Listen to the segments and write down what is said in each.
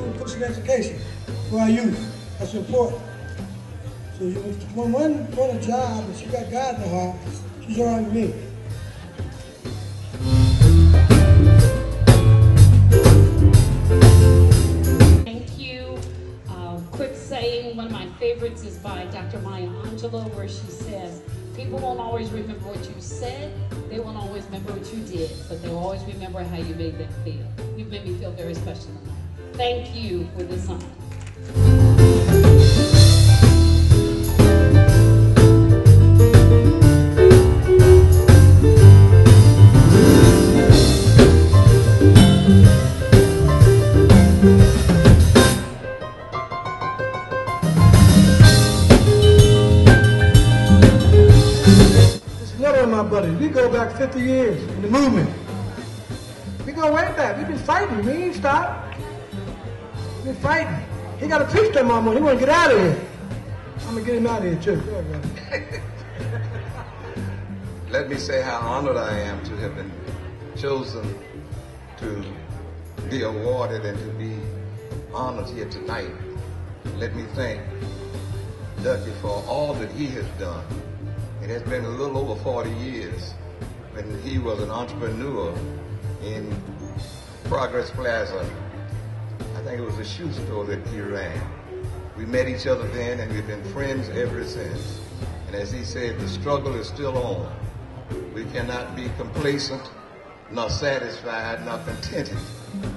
school and puts in education for our youth. That's important. So when one want a job and she got God in her heart, she's all right with me. Thank you. Quick saying, one of my favorites is by Dr. Maya Angelou, where she says, people won't always remember what you said, they won't always remember what you did, but they'll always remember how you made them feel. You've made me feel very special tonight. Thank you for this honor. My buddies, we go back 50 years in the movement. We go way back. We've been fighting. We ain't stopped. We've been fighting. He got a piece of my money. He want to get out of here. I'm going to get him out of here, too. Let me say how honored I am to have been chosen to be awarded and to be honored here tonight. Let me thank Ducky for all that he has done. It has been a little over 40 years when he was an entrepreneur in Progress Plaza. I think it was a shoe store that he ran. We met each other then and we've been friends ever since. And as he said, the struggle is still on. We cannot be complacent, nor satisfied, nor contented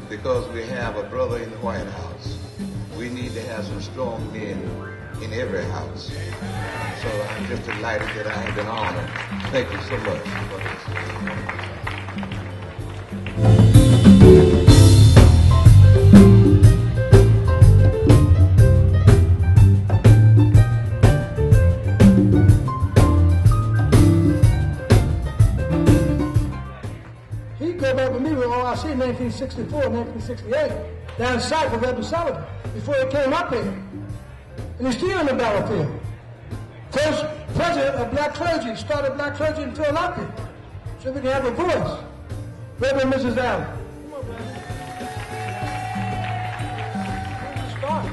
because we have a brother in the White House. We need to have some strong men in every house. So I'm just delighted that I have been honored. Thank you so much for this. He go back with me with OIC in 1964, 1968, down south of Reverend Sullivan, before he came up here. And he's still in the battlefield. First president of black clergy, started black clergy in Philadelphia, so we can have a voice. Reverend Mrs. Allen. Come on, man.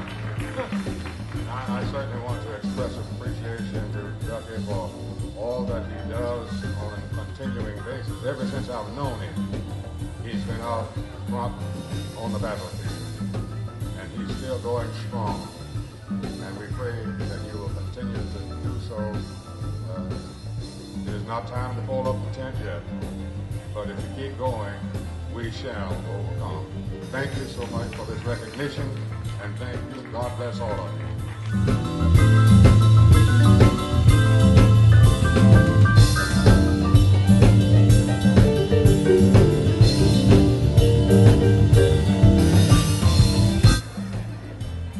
I certainly want to express appreciation to Ducky for all that he does on a continuing basis. Ever since I've known him, he's been out front on the battlefield, and he's still going strong. And we pray that you will continue to do so. It is not time to fold up the tent yet, but if you keep going, we shall overcome. Thank you so much for this recognition, and thank you. God bless all of you.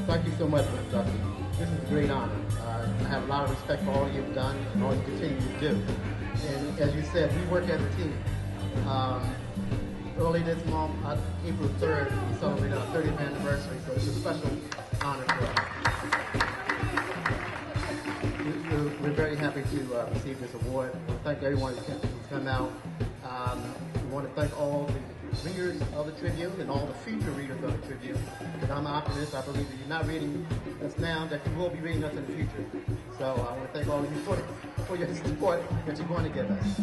Thank you so much, Mr. Ducky. This is a great honor. I have a lot of respect for all you've done and all you continue to do. And as you said, we work as a team. Early this month, April 3rd, we celebrate our 30th anniversary, so it's a special honor for us. We're very happy to receive this award. We thank everyone who's come out. We want to thank all the readers of the Tribune and all the future readers of the Tribune. Because I'm an optimist, I believe that you're not reading us now, that you will be reading us in the future. So I want to thank all of you for your support that you're going to give us.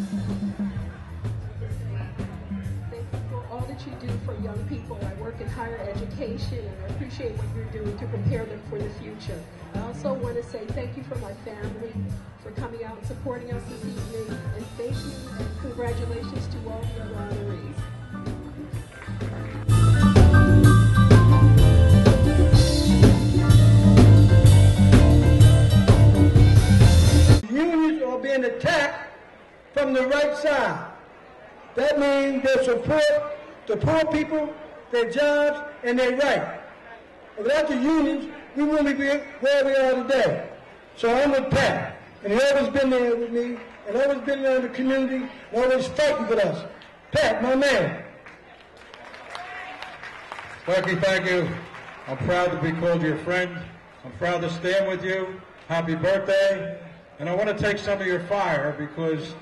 Thank you for all that you do for young people. I work in higher education and I appreciate what you're doing to prepare them for the future. I also want to say thank you for my family for coming out and supporting us this evening, and thank you and congratulations to all the other honorees. Unions are being attacked from the right side. That means they support the poor people, their jobs, and their rights. Without the unions, we wouldn't be where we are today. So I'm with Pat, and he's always been there with me, and always been there in the community, and always fighting for us. Pat, my man. Ducky, thank you. I'm proud to be called your friend. I'm proud to stand with you. Happy birthday. And I want to take some of your fire because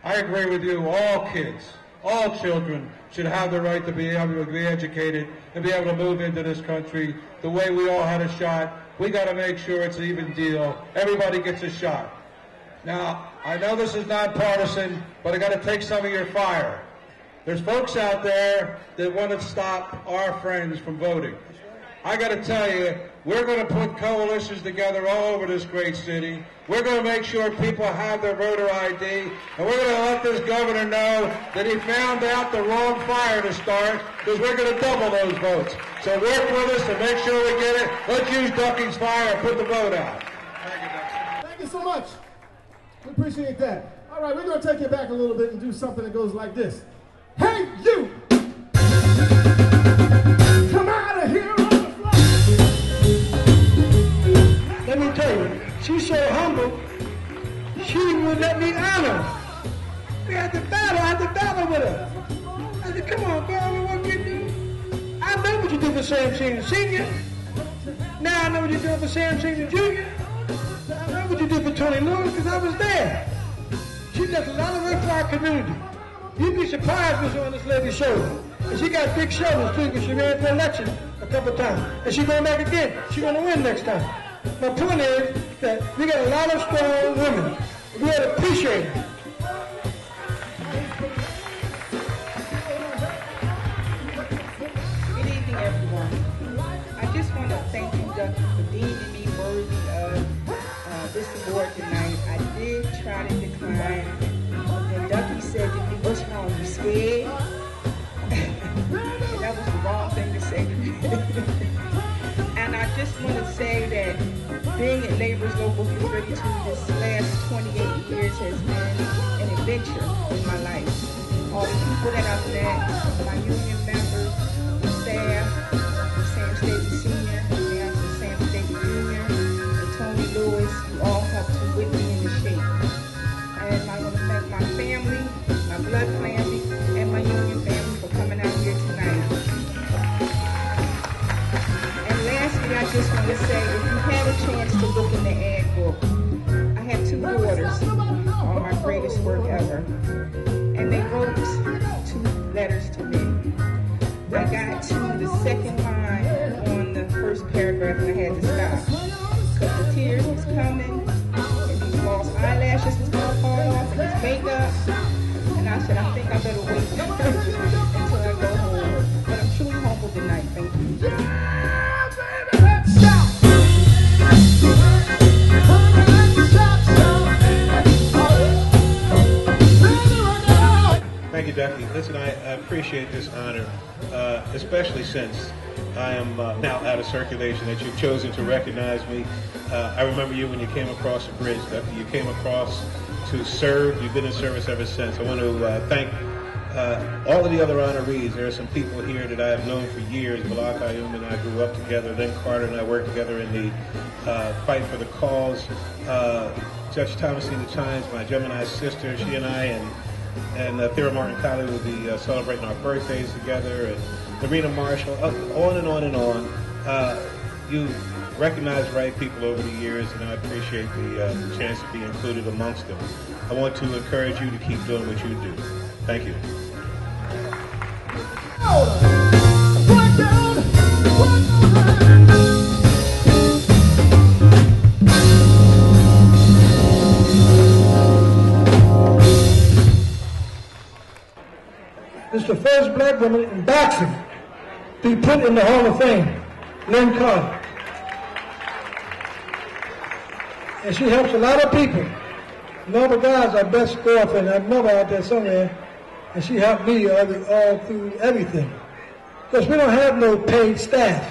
I agree with you, all kids all children should have the right to be able to be educated and be able to move into this country the way we all had a shot. We got to make sure it's an even deal. Everybody gets a shot. Now, I know this is nonpartisan, but I got to take some of your fire. There's folks out there that want to stop our friends from voting. I got to tell you, we're going to put coalitions together all over this great city. We're going to make sure people have their voter ID, and we're going to let this governor know that he found out the wrong fire to start, because we're going to double those votes. So work with us and make sure we get it. Let's use Ducky's fire and put the vote out. Thank you so much. We appreciate that. All right, we're going to take it back a little bit and do something that goes like this. Hey, you! Come out of here on the floor! Let me tell you, she's so humble, she would let me honor her. We had to battle with her. I said, come on, girl, what you do? I know what you do for Sam Senior Senior. Now I know what you're doing for Sam Senior Junior. I know what you did for Tony Lewis because I was there. She does a lot of work for our community. You'd be surprised what's on this lady's shoulder. And she got big shoulders too because she ran for election a couple times. And she's going back again. She's going to win next time. My point is that we got a lot of strong women. We ought to appreciate it. Good evening, everyone. I just want to thank you, Ducky, for deeming me worthy of this award tonight. I did try to decline. Then Ducky said to me, what's wrong, you scared? And that was the wrong thing to say to me. And I just want to say that being at Labor's Local 332 this last 28 years has been an adventure in my life. All the people that I've met, my union members, the staff, Sam State Senior, the Sam State Junior, and Tony Lewis, you all helped to whip me into shape. And I want to thank my family, my blood family, and my union family for coming out here tonight. And lastly, I just want to say, if you had a chance to look in the ad book, I have two daughters on my greatest work ever. And they wrote 2 letters to me. I got to the second line on the first paragraph and I had to stop. Because the tears was coming, and these false eyelashes was going to fall off, and this makeup. And I said, I think I better wait until I go home. But I'm truly humbled tonight. Thank you. Yeah, baby, let's shout! Thank you, Ducky. Listen, I appreciate this honor, especially since I am now out of circulation, that you've chosen to recognize me. I remember you when you came across the bridge, Ducky. You came across to serve. You've been in service ever since. I want to thank all of the other honorees. There are some people here that I have known for years. Balak Ayum and I grew up together. Then Carter and I worked together in the fight for the cause. Judge Thomasina Chines, my Gemini sister, she and I, and Thera Martin Colley will be celebrating our birthdays together, and Narita Marshall, on and on and on. You recognize the right people over the years, and I appreciate the chance to be included amongst them. I want to encourage you to keep doing what you do. Thank you. It's the first black woman in boxing to be put in the Hall of Fame, Lynn Carter. And she helps a lot of people. Norma God's our best girlfriend. I've never out there somewhere. And she helped me all through everything. Because we don't have no paid staff.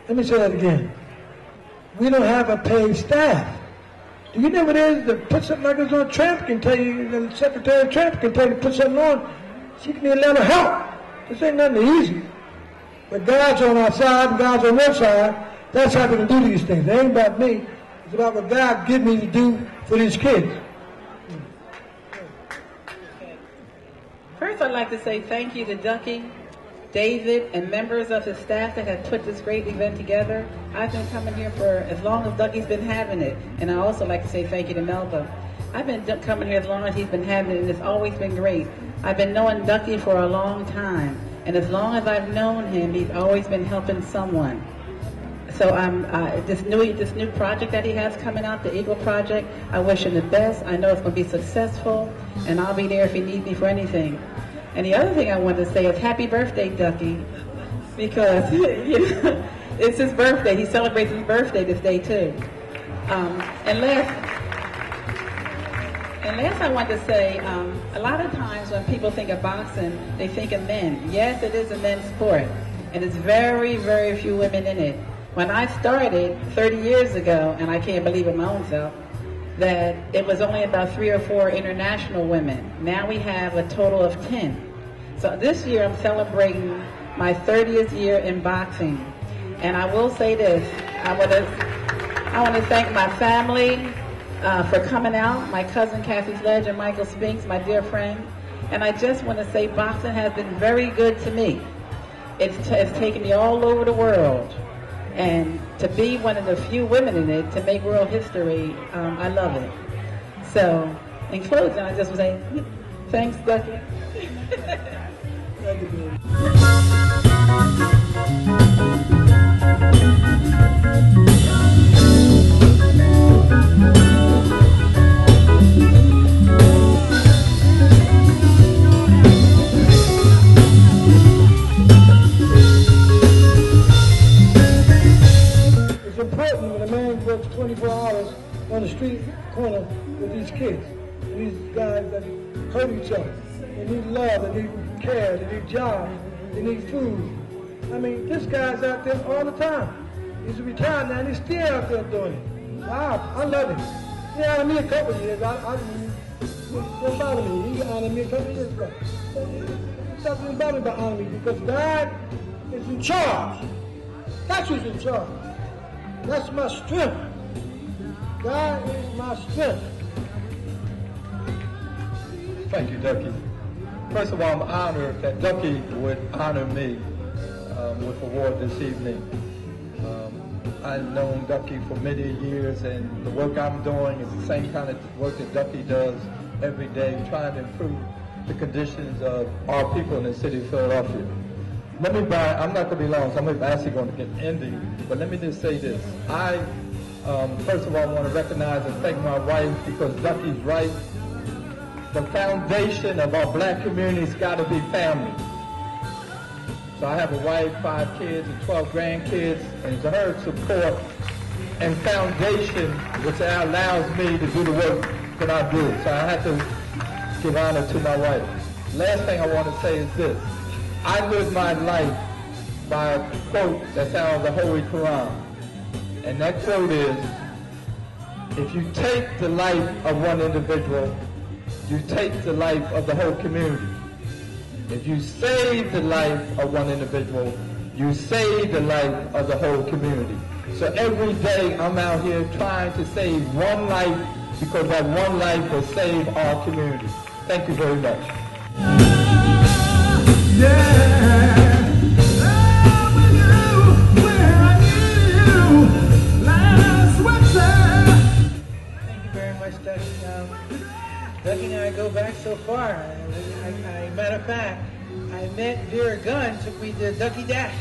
Let me say that again. We don't have a paid staff. Do you know what it is to put something like this on? Tramp can tell you, the Secretary of Tramp can tell you to put something on. She can need a little help. This ain't nothing easy. But God's on our side and God's on their side. That's how we can do these things. It ain't about me. It's about what God gives me to do for these kids. First, I'd like to say thank you to Ducky, David, and members of his staff that have put this great event together. I've been coming here for as long as Ducky's been having it. And I also like to say thank you to Melba. I've been coming here as long as he's been having it, and it's always been great. I've been knowing Ducky for a long time, and as long as I've known him, he's always been helping someone. So this new project that he has coming out, the Eagle Project, I wish him the best. I know it's going to be successful, and I'll be there if he needs me for anything. And the other thing I wanted to say is happy birthday, Ducky, because it's his birthday. He celebrates his birthday this day too. And last I want to say, a lot of times when people think of boxing, they think of men. Yes, it is a men's sport, and there's very, very few women in it. When I started 30 years ago, and I can't believe it my own self, that it was only about 3 or 4 international women. Now we have a total of 10. So this year I'm celebrating my 30th year in boxing. And I will say this, I want to thank my family for coming out, my cousin Kathy Sledge and Michael Spinks, my dear friend. And I just want to say boxing has been very good to me. It's taken me all over the world. And to be one of the few women in it, to make world history, I love it. So, in closing, I just want to say, thanks, Ducky. Thank you. It's important when a man works 24 hours on the street corner with these kids and these guys that hurt each other. They need love, they need care, they need jobs, they need food. I mean, this guy's out there all the time. He's retired now and he's still out there doing it. Wow, I love him. He honored me a couple of years. Don't bother me. He honored me a couple of years ago. It doesn't bother me about honoring me because God is in charge. That's who's in charge. That's my strength. God is my strength. Thank you, Ducky. First of all, I'm honored that Ducky would honor me with award this evening. I've known Ducky for many years, and the work I'm doing is the same kind of work that Ducky does every day, trying to improve the conditions of our people in the city of Philadelphia. I'm not going to be long, so I'm actually going to get ending, but let me just say this. I, first of all, want to recognize and thank my wife because Ducky's right. The foundation of our black community's got to be family. So I have a wife, 5 kids, and 12 grandkids, and it's her support and foundation which allows me to do the work that I do. So I have to give honor to my wife. Last thing I want to say is this. I live my life by a quote that's out of the Holy Quran. And that quote is, if you take the life of one individual, you take the life of the whole community. If you save the life of one individual, you save the life of the whole community. So every day I'm out here trying to save one life because that one life will save our community. Thank you very much. Thank you very much, Ducky. Ducky and I go back so far. Matter of fact, I met Vera Gunn, took me to Ducky Dash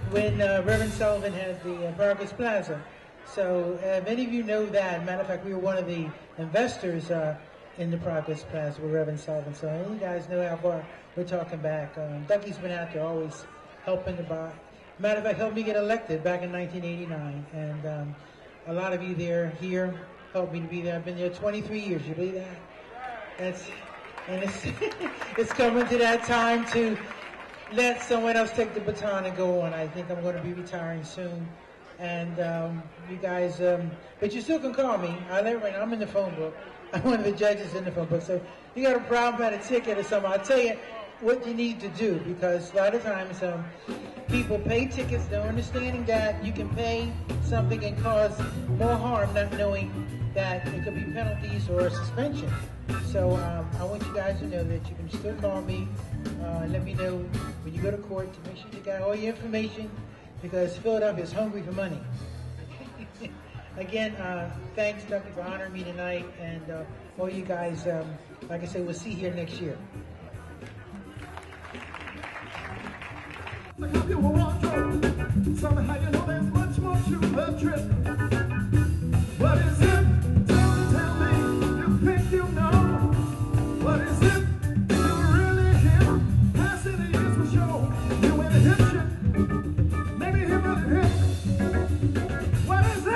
when Reverend Sullivan had the Progress Plaza. So many of you know that. Matter of fact, we were one of the investors in the Progress Plaza with Reverend Sullivan. So you guys know how far we're talking back. Ducky's been out there always helping the bar. Matter of fact, helped me get elected back in 1989. And a lot of you here helped me to be there. I've been there 23 years. You believe that? It's coming to that time to let someone else take the baton and go on. I think I'm going to be retiring soon. And you guys, but you still can call me. I'm in the phone book. I'm one of the judges in the phone book. So if you got a problem about a ticket or something, I'll tell you what you need to do, because a lot of times people pay tickets, not understanding that you can pay something and cause more harm, not knowing that it could be penalties or suspension. So I want you guys to know that you can still call me. Let me know when you go to court to make sure you got all your information, because Philadelphia is hungry for money. Again, thanks, Ducky, for honoring me tonight, and all you guys, like I said, we'll see you here next year. Somehow you know there's much more to the trip. What is it? Tell me, you think you know? What is it? You really him? Past the years for sure. You in a hip shit. Maybe him on the hip. What is it?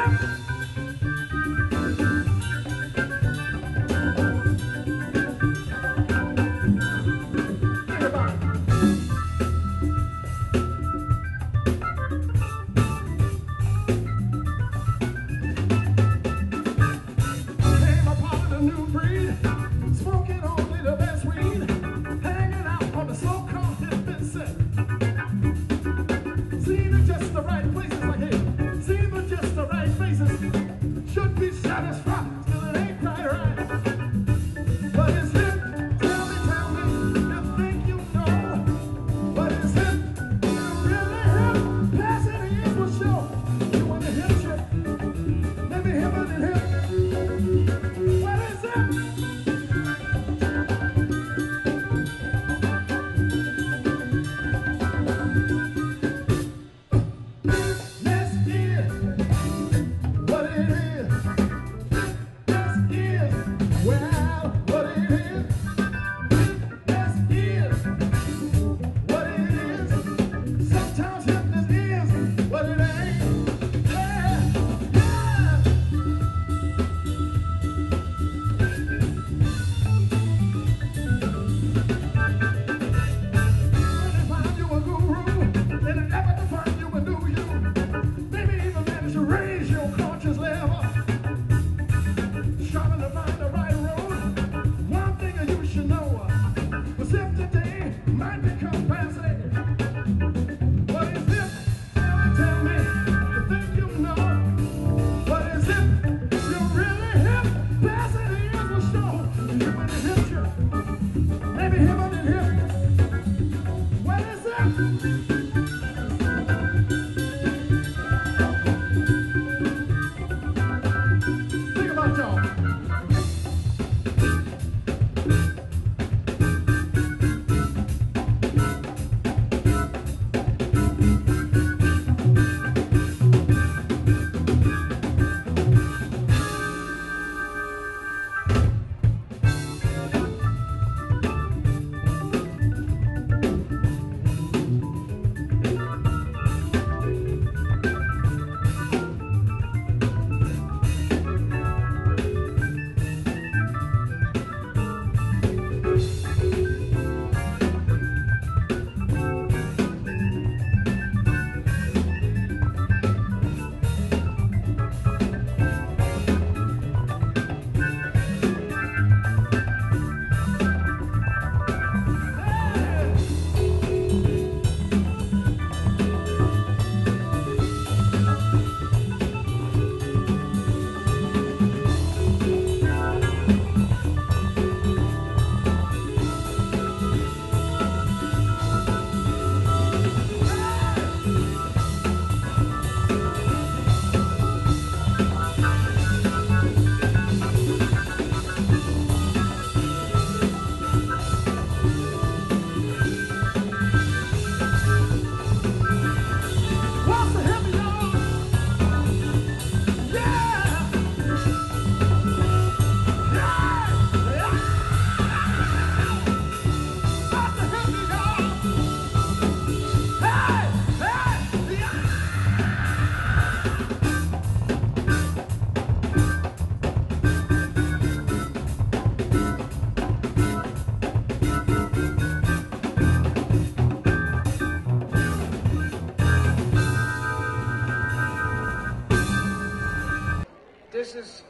This is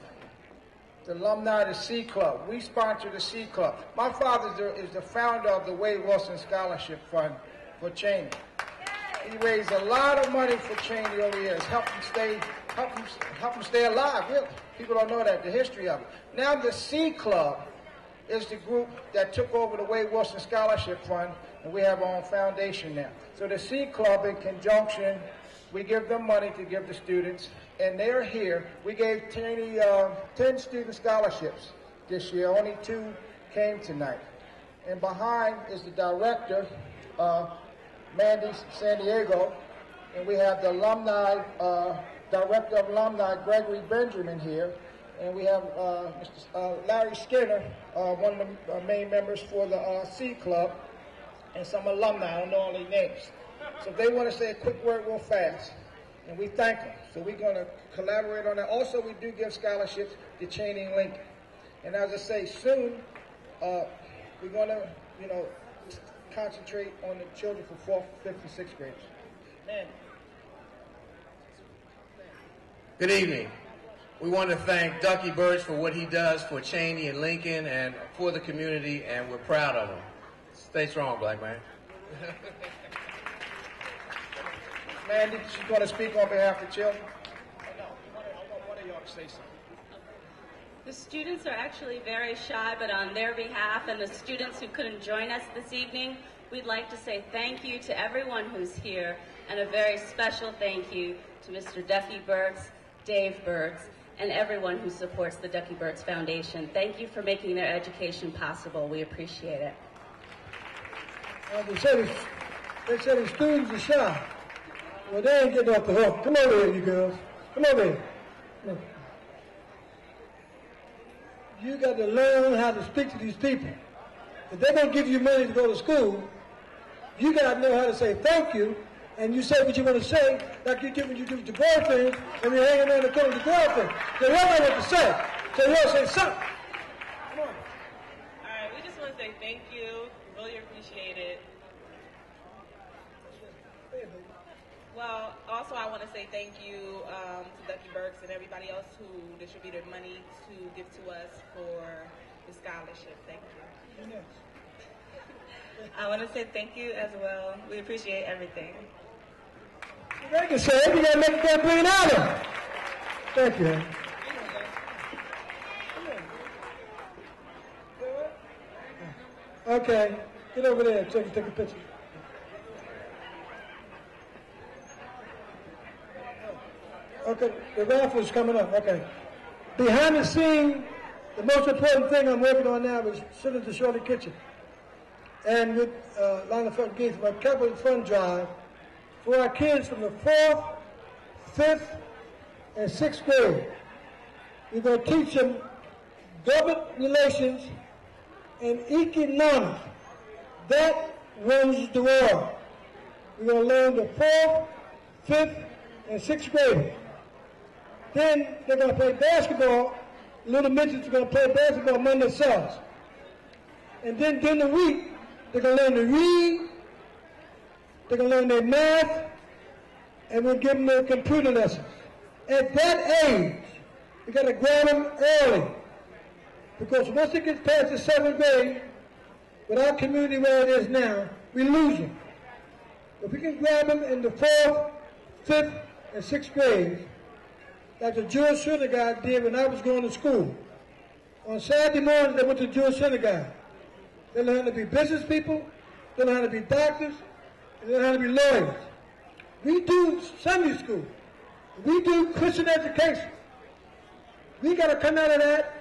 the alumni of the C Club. We sponsor the C Club. My father is the founder of the Wade Wilson Scholarship Fund for Cheney. He raised a lot of money for Cheney over the years, helped him stay alive, really. People don't know that, the history of it. Now the C Club is the group that took over the Wade Wilson Scholarship Fund, and we have our own foundation now. So the C Club, in conjunction we give them money to give to students, and they're here. We gave 10 student scholarships this year. Only 2 came tonight. And behind is the director, Mandy San Diego, and we have the alumni, director of alumni, Gregory Benjamin here, and we have Mr. Larry Skinner, one of the main members for the C Club, and some alumni. I don't know all their names. So if they want to say a quick word real fast, and we thank them. So we're going to collaborate on that. Also, we do give scholarships to Cheney and Lincoln. And as I say, soon, we're going to, concentrate on the children for 4th, 5th, and 6th graders. Man. Good evening. We want to thank Ducky Birts for what he does for Cheney and Lincoln and for the community, and we're proud of him. Stay strong, black man. Mandy, she's going to speak on behalf of the children. I want one of y'all to say something. The students are actually very shy, but on their behalf and the students who couldn't join us this evening, we'd like to say thank you to everyone who's here, and a very special thank you to Mr. Ducky Birts, Dave Birts, and everyone who supports the Ducky Birts Foundation. Thank you for making their education possible. We appreciate it. They said the students are shy. Well, they ain't getting off the hook. Come over here, you girls. Come over here. Come on. You got to learn how to speak to these people. If they're going to give you money to go to school, you got to know how to say thank you, and you say what you want to say, like you do when you do with your boyfriend, and you're hanging around the corner with your girlfriend. They don't know what to say, so you all say something. Come on. All right, we just want to say thank you. Really appreciate it. Well, also I want to say thank you to Ducky Birts and everybody else who distributed money to give to us for the scholarship. Thank you. I want to say thank you as well. We appreciate everything. They can say it. You got to make it that clean out of it. Thank you. Okay, get over there so you can take a picture. Okay, the raffle's coming up. Okay. Behind the scene, the most important thing I'm working on now is Senator Shirley Kitchen. And with Lana Fund Gates, my capital fund drive for our kids from the 4th, 5th, and 6th grade. We're going to teach them government relations and economics. That runs the world. We're going to learn the 4th, 5th, and 6th grade. Then they're going to play basketball. Little midgets are going to play basketball among themselves. And then during the week, they're going to learn to read. They're going to learn their math. And we'll give them their computer lessons. At that age, we got to grab them early. Because once it gets past the 7th grade, with our community where it is now, we lose them. If we can grab them in the 4th, 5th, and 6th grades, like the Jewish synagogue did when I was going to school. On Saturday mornings, they went to Jewish synagogue. They learned how to be business people, they learned how to be doctors, and they learned how to be lawyers. We do Sunday school. We do Christian education. We got to come out of that.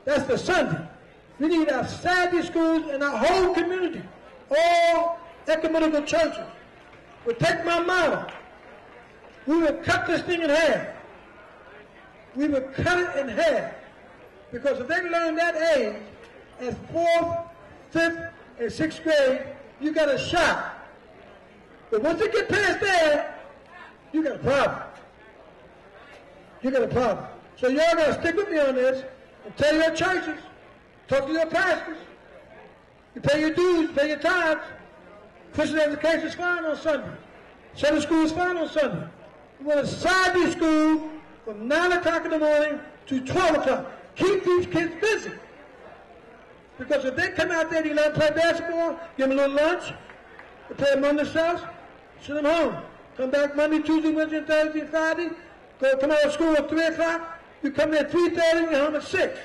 That's the Sunday. We need our Saturday schools in our whole community. All ecumenical churches will take my motto. We will cut this thing in half. We will cut it in half. Because if they learn that age, at 4th, 5th, and 6th grade, you got a shot. But once they get past there, you got a problem. You got a problem. So y'all got to stick with me on this and tell your churches, talk to your pastors. You pay your dues, pay your tithes. Christian education is fine on Sunday. Sunday school is fine on Sunday. We want a Sunday school from 9 o'clock in the morning to 12 o'clock. Keep these kids busy. Because if they come out there and you let them play basketball, give them a little lunch, they play among themselves, send them home. Come back Monday, Tuesday, Wednesday, Thursday, Friday. Come out of school at 3 o'clock. You come in at 3:30 and you're home at 6.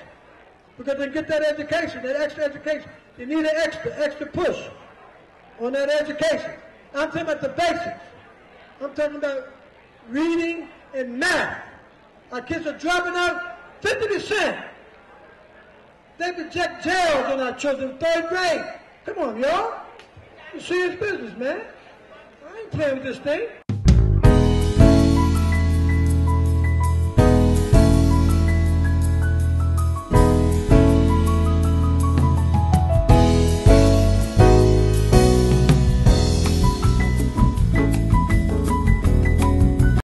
Because they get that education, that extra education. They need an extra push on that education. I'm talking about the basics. I'm talking about reading, and math. Our kids are dropping out 50%. They project jails on our children in 3rd grade. Come on, y'all. It's serious business, man. I ain't playing with this thing.